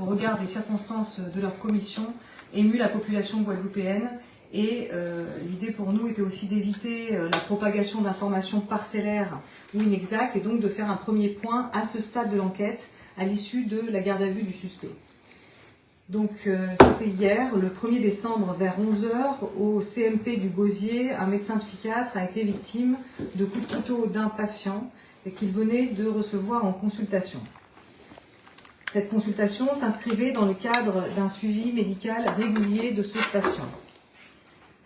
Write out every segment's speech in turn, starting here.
au regard des circonstances de leur commission, ému la population guadeloupéenne. Et l'idée pour nous était aussi d'éviter la propagation d'informations parcellaires ou inexactes et donc de faire un premier point à ce stade de l'enquête à l'issue de la garde à vue du suspect. Donc c'était hier, le 1er décembre vers 11h, au CMP du Gosier, un médecin psychiatre a été victime de coups de couteau d'un patient et qu'il venait de recevoir en consultation. Cette consultation s'inscrivait dans le cadre d'un suivi médical régulier de ce patient.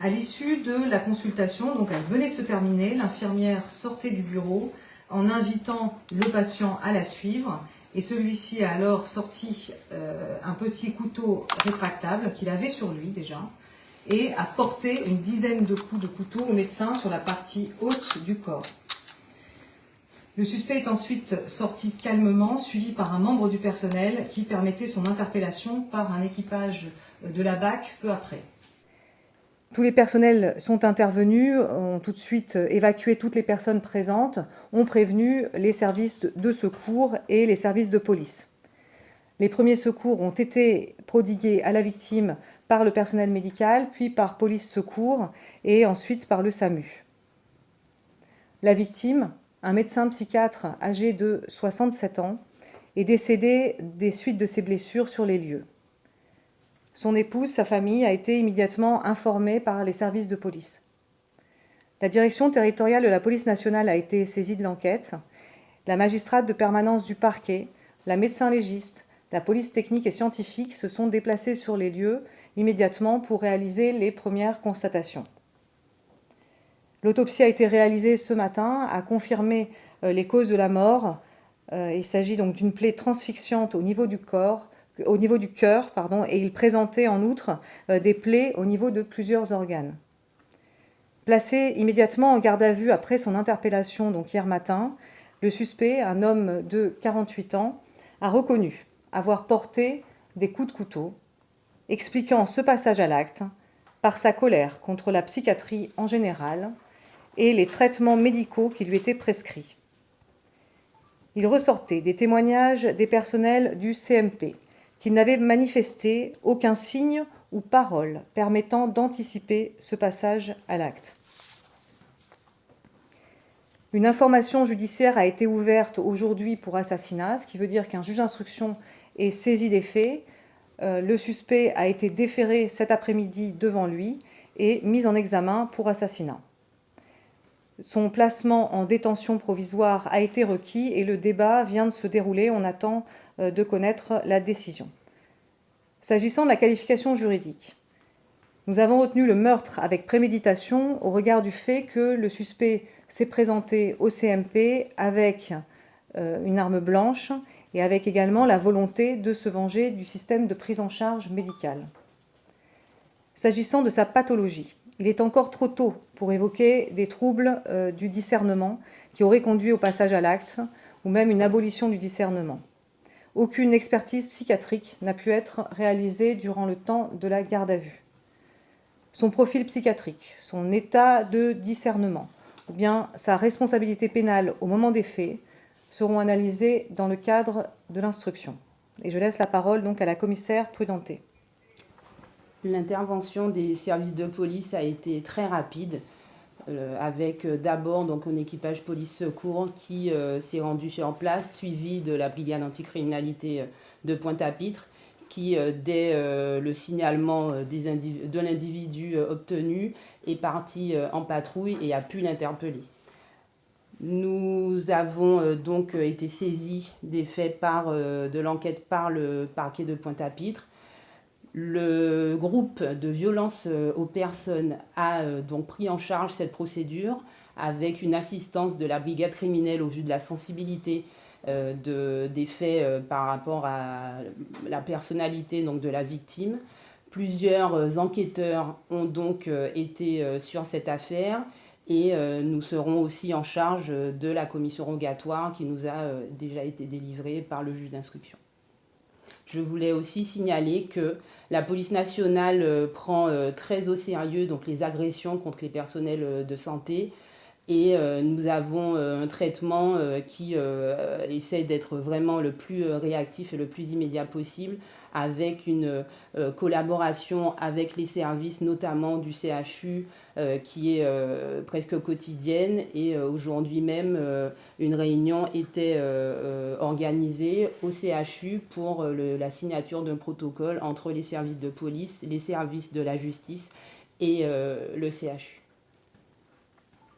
À l'issue de la consultation, donc elle venait de se terminer, l'infirmière sortait du bureau en invitant le patient à la suivre et celui-ci a alors sorti un petit couteau rétractable qu'il avait sur lui déjà et a porté une dizaine de coups de couteau au médecin sur la partie haute du corps. Le suspect est ensuite sorti calmement, suivi par un membre du personnel qui permettait son interpellation par un équipage de la BAC peu après. Tous les personnels sont intervenus, ont tout de suite évacué toutes les personnes présentes, ont prévenu les services de secours et les services de police. Les premiers secours ont été prodigués à la victime par le personnel médical, puis par police secours et ensuite par le SAMU. La victime, un médecin psychiatre âgé de 67 ans, est décédé des suites de ses blessures sur les lieux. Son épouse, sa famille, a été immédiatement informée par les services de police. La direction territoriale de la police nationale a été saisie de l'enquête. La magistrate de permanence du parquet, la médecin légiste, la police technique et scientifique se sont déplacés sur les lieux immédiatement pour réaliser les premières constatations. L'autopsie a été réalisée ce matin, a confirmé les causes de la mort. Il s'agit donc d'une plaie transfixiante au niveau du cœur, et il présentait en outre des plaies au niveau de plusieurs organes. Placé immédiatement en garde à vue après son interpellation, donc hier matin, le suspect, un homme de 48 ans, a reconnu avoir porté des coups de couteau, expliquant ce passage à l'acte par sa colère contre la psychiatrie en général et les traitements médicaux qui lui étaient prescrits. Il ressortait des témoignages des personnels du CMP qu'il n'avait manifesté aucun signe ou parole permettant d'anticiper ce passage à l'acte. Une information judiciaire a été ouverte aujourd'hui pour assassinat, ce qui veut dire qu'un juge d'instruction est saisi des faits. Le suspect a été déféré cet après-midi devant lui et mis en examen pour assassinat. Son placement en détention provisoire a été requis et le débat vient de se dérouler. On attend de connaître la décision. S'agissant de la qualification juridique, nous avons retenu le meurtre avec préméditation au regard du fait que le suspect s'est présenté au CMP avec une arme blanche et avec également la volonté de se venger du système de prise en charge médicale. S'agissant de sa pathologie, il est encore trop tôt pour évoquer des troubles du discernement qui auraient conduit au passage à l'acte ou même une abolition du discernement. Aucune expertise psychiatrique n'a pu être réalisée durant le temps de la garde à vue. Son profil psychiatrique, son état de discernement ou bien sa responsabilité pénale au moment des faits seront analysés dans le cadre de l'instruction. Et je laisse la parole donc à la commissaire Prudenté. L'intervention des services de police a été très rapide, avec d'abord donc un équipage police-secours qui s'est rendu sur place, suivi de la brigade anticriminalité de Pointe-à-Pitre, qui, dès le signalement de l'individu obtenu, est parti en patrouille et a pu l'interpeller. Nous avons donc été saisis des faits de l'enquête par le parquet de Pointe-à-Pitre. Le groupe de violence aux personnes a donc pris en charge cette procédure avec une assistance de la brigade criminelle au vu de la sensibilité des faits par rapport à la personnalité donc, de la victime. Plusieurs enquêteurs ont donc été sur cette affaire et nous serons aussi en charge de la commission rogatoire qui nous a déjà été délivrée par le juge d'instruction. Je voulais aussi signaler que la police nationale prend très au sérieux donc, les agressions contre les personnels de santé. Et nous avons un traitement qui essaie d'être vraiment le plus réactif et le plus immédiat possible, avec une collaboration avec les services, notamment du CHU, qui est presque quotidienne. Et aujourd'hui même, une réunion était organisée au CHU pour la signature d'un protocole entre les services de police, les services de la justice et le CHU.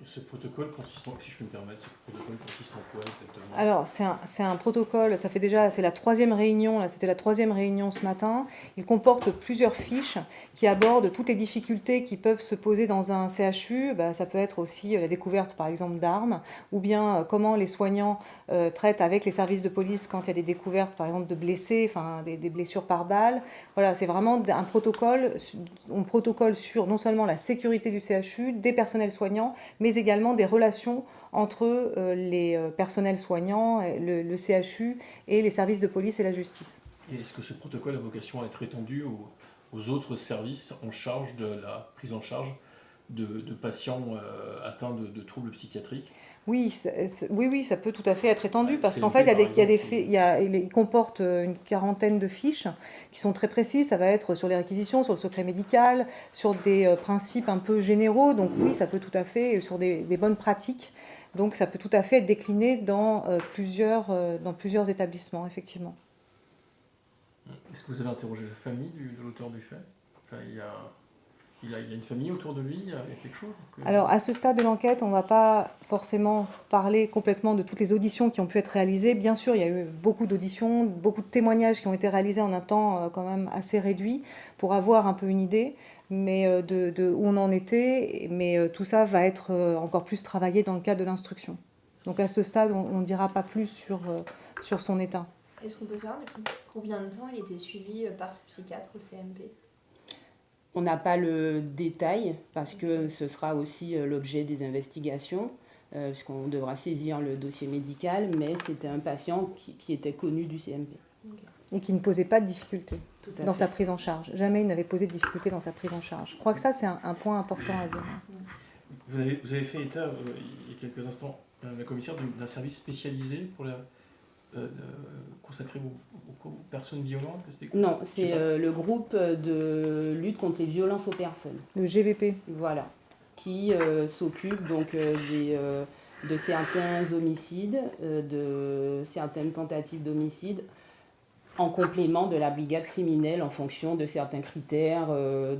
Et ce protocole consiste en, si je peux me permettre, ce protocole consiste en quoi exactement? Alors, c'est un protocole, ça fait déjà, c'est la 3e réunion, là, c'était la 3e réunion ce matin. Il comporte plusieurs fiches qui abordent toutes les difficultés qui peuvent se poser dans un CHU. Ça peut être aussi la découverte, par exemple, d'armes, ou bien comment les soignants traitent avec les services de police quand il y a des découvertes, par exemple, de blessés, enfin, des blessures par balle. Voilà, c'est vraiment un protocole, on protocole sur non seulement la sécurité du CHU, des personnels soignants, mais également des relations entre les personnels soignants, le CHU et les services de police et la justice. Et est-ce que ce protocole a vocation à être étendu aux autres services en charge de la prise en charge de patients atteints de troubles psychiatriques? Oui, oui, ça peut tout à fait être étendu parce qu'en CMP, fait, il comporte une quarantaine de fiches qui sont très précises. Ça va être sur les réquisitions, sur le secret médical, sur des principes un peu généraux. Donc oui, ça peut tout à fait, sur des bonnes pratiques. Donc ça peut tout à fait être décliné dans plusieurs établissements, effectivement. Est-ce que vous avez interrogé la famille de l'auteur du fait? Enfin, il y a une famille autour de lui, il y a quelque chose? Alors, à ce stade de l'enquête, on ne va pas forcément parler complètement de toutes les auditions qui ont pu être réalisées. Bien sûr, il y a eu beaucoup d'auditions, beaucoup de témoignages qui ont été réalisés en un temps quand même assez réduit pour avoir un peu une idée mais de où on en était. Mais tout ça va être encore plus travaillé dans le cadre de l'instruction. Donc, à ce stade, on ne dira pas plus sur son état. Est-ce qu'on peut savoir depuis combien de temps il était suivi par ce psychiatre au CMP? On n'a pas le détail parce que ce sera aussi l'objet des investigations, puisqu'on devra saisir le dossier médical, mais c'était un patient qui était connu du CMP. Okay. Et qui ne posait pas de difficultés dans sa prise en charge. Jamais il n'avait posé de difficultés dans sa prise en charge. Je crois que ça, c'est un point important à dire. Vous avez fait état, il y a quelques instants, la commissaire d'un service spécialisé pour consacré aux personnes violentes? Non, c'est le groupe de lutte contre les violences aux personnes. Le GVP. Voilà, qui s'occupe donc de certains homicides, de certaines tentatives d'homicide, en complément de la brigade criminelle en fonction de certains critères.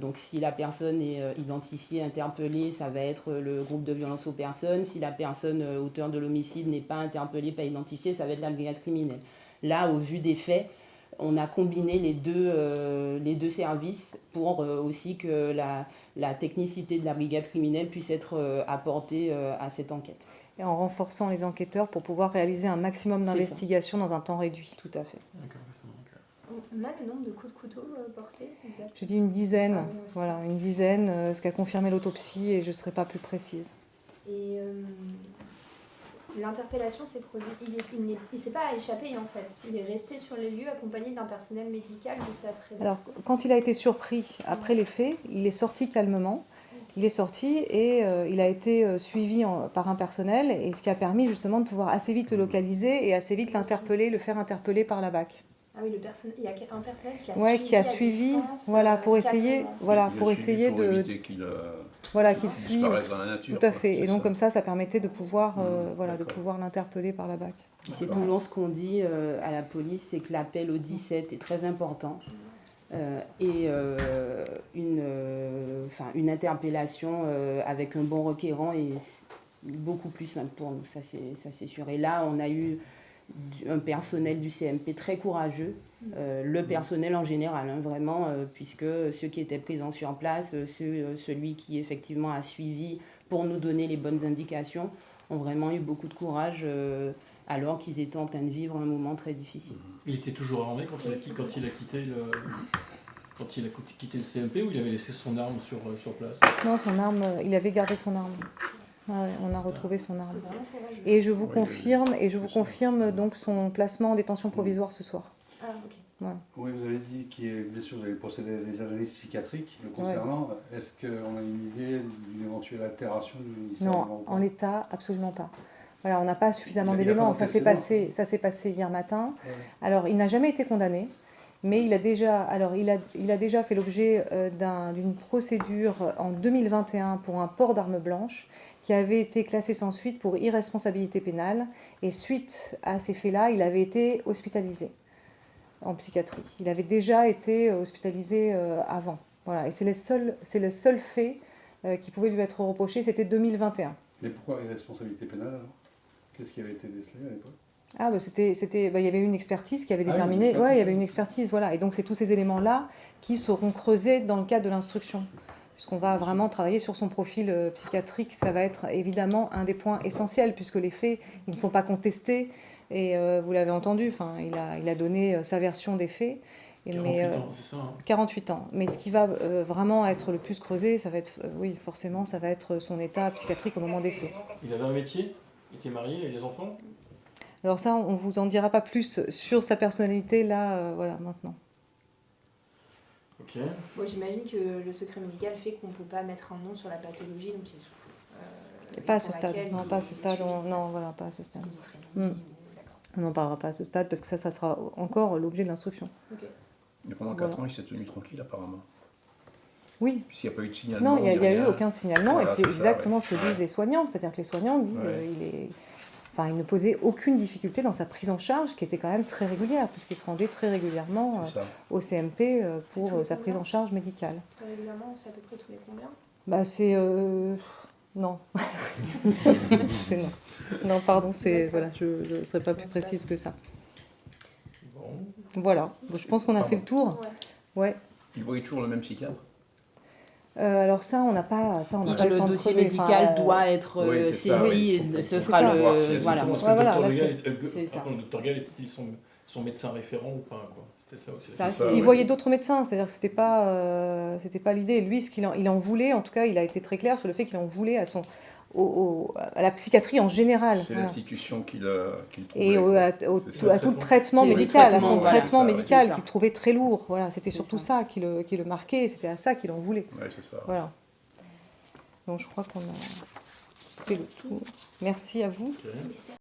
Donc si la personne est identifiée, interpellée, ça va être le groupe de violence aux personnes. Si la personne auteur de l'homicide n'est pas interpellée, pas identifiée, ça va être la brigade criminelle. Là, au vu des faits, on a combiné les deux services pour aussi que la technicité de la brigade criminelle puisse être apportée à cette enquête. Et en renforçant les enquêteurs pour pouvoir réaliser un maximum d'investigations dans un temps réduit. Tout à fait. D'accord. On a le nombre de coups de couteau portés? Je dis une dizaine, voilà, une dizaine, ce qu'a confirmé l'autopsie, et je ne serai pas plus précise. Et l'interpellation s'est produite, il ne s'est pas échappé en fait, il est resté sur les lieux accompagné d'un personnel médical juste après. Alors, quand il a été surpris après les faits, il est sorti calmement. Il est sorti et il a été suivi par un personnel, et ce qui a permis justement de pouvoir assez vite le localiser et assez vite l'interpeller, le faire interpeller par la BAC. Ah oui, il y a un personnel qui a suivi, distance, voilà, pour essayer, de qu'il fuit dans la nature. Tout à fait. Et donc comme ça permettait de pouvoir, de pouvoir l'interpeller par la BAC. C'est toujours ce qu'on dit à la police, c'est que l'appel au 17 est très important. Et une interpellation avec un bon requérant est beaucoup plus simple pour nous, ça c'est sûr. Et là, on a eu un personnel du CMP très courageux, le personnel en général, vraiment, puisque ceux qui étaient présents sur place, celui qui effectivement a suivi pour nous donner les bonnes indications, ont vraiment eu beaucoup de courage alors qu'ils étaient en train de vivre un moment très difficile. Il était toujours armé quand il a quitté le CMP, ou il avait laissé son arme sur place? Non, son arme, il avait gardé son arme. Ouais, on a retrouvé son arme. Et je vous confirme donc son placement en détention provisoire ce soir. Ah, ok. Voilà. Oui, vous avez dit qui est, bien sûr, vous allez procéder à des analyses psychiatriques le concernant. Est-ce qu'on a une idée d'une éventuelle altération du ministère Non, de l'Enfant en l'état, absolument pas. Voilà, on n'a pas suffisamment Il a pas d'éléments. Ça s'est d'antécédent. passé hier matin. Ouais. Alors, il n'a jamais été condamné, mais il a déjà fait l'objet d'une procédure en 2021 pour un port d'armes blanches qui avait été classé sans suite pour irresponsabilité pénale. Et suite à ces faits-là, il avait été hospitalisé en psychiatrie. Il avait déjà été hospitalisé avant. Voilà. Et c'est le seul fait qui pouvait lui être reproché, c'était 2021. Mais pourquoi irresponsabilité pénale alors? Qu'est-ce qui avait été décelé à l'époque? Ah, il y avait une expertise qui avait Ah oui, déterminé. une expertise. Ouais, il y avait une expertise, voilà. Et donc c'est tous ces éléments-là qui seront creusés dans le cadre de l'instruction, puisqu'on va vraiment travailler sur son profil psychiatrique. Ça va être évidemment un des points essentiels, puisque les faits, ils ne sont pas contestés. Et vous l'avez entendu, enfin, il a donné sa version des faits. 48 ans, c'est ça, hein. 48 ans. Mais ce qui va vraiment être le plus creusé, ça va être, oui, forcément, ça va être son état psychiatrique au moment des faits. Il avait un métier? Il était marié? Il avait des enfants? Alors ça, on vous en dira pas plus sur sa personnalité là, voilà, maintenant. Ok. Bon, j'imagine que le secret médical fait qu'on ne peut pas mettre un nom sur la pathologie, donc Pas à ce stade, non, pas à ce stade, non, voilà, pas à ce stade. On n'en parlera pas à ce stade parce que ça sera encore l'objet de l'instruction. Okay. Mais pendant 4 ans, il s'est tenu tranquille apparemment. Oui. Puisqu'il n'y a pas eu de signalement. Non, il n'y a eu aucun signalement, Voilà, et c'est exactement ça, ce que disent les soignants. C'est-à-dire que les soignants disent il ne posait aucune difficulté dans sa prise en charge, qui était quand même très régulière, puisqu'il se rendait très régulièrement au CMP pour sa prise en charge médicale. Très régulièrement, c'est à peu près tous les combien? Bah, c'est... non. C'est non. Non, pardon, voilà, je ne serais pas plus précise que ça. Bon. Voilà, je pense qu'on a fait le tour. Ouais. Il voyait toujours le même psychiatre. Alors ça, on n'a pas eu le temps de dossier creuser. médical doit être oui, c'est ça, saisi, oui. ce C'est sera ça. le... Voilà. Est-ce que Ouais, voilà, le là, docteur Gall était-il son médecin référent ou pas, quoi? C'était ça aussi. Ça, C'est ça, Il ouais. voyait d'autres médecins, c'est-à-dire que c'était pas l'idée. Lui, ce qu'il en voulait, en tout cas, il a été très clair sur le fait qu'il en voulait à la psychiatrie en général. C'est Voilà. l'institution qu'il trouvait. Et C'est à tout le traitement C'est le médical, à son traitement, traitement voilà, médical c'est ça. qu'il trouvait très lourd. Voilà, c'était C'est surtout ça. ça qui le marquait, et c'était à ça qu'il en voulait. Ouais, c'est ça. Voilà. Donc je crois qu'on a fait le tour. Merci à vous. Ok.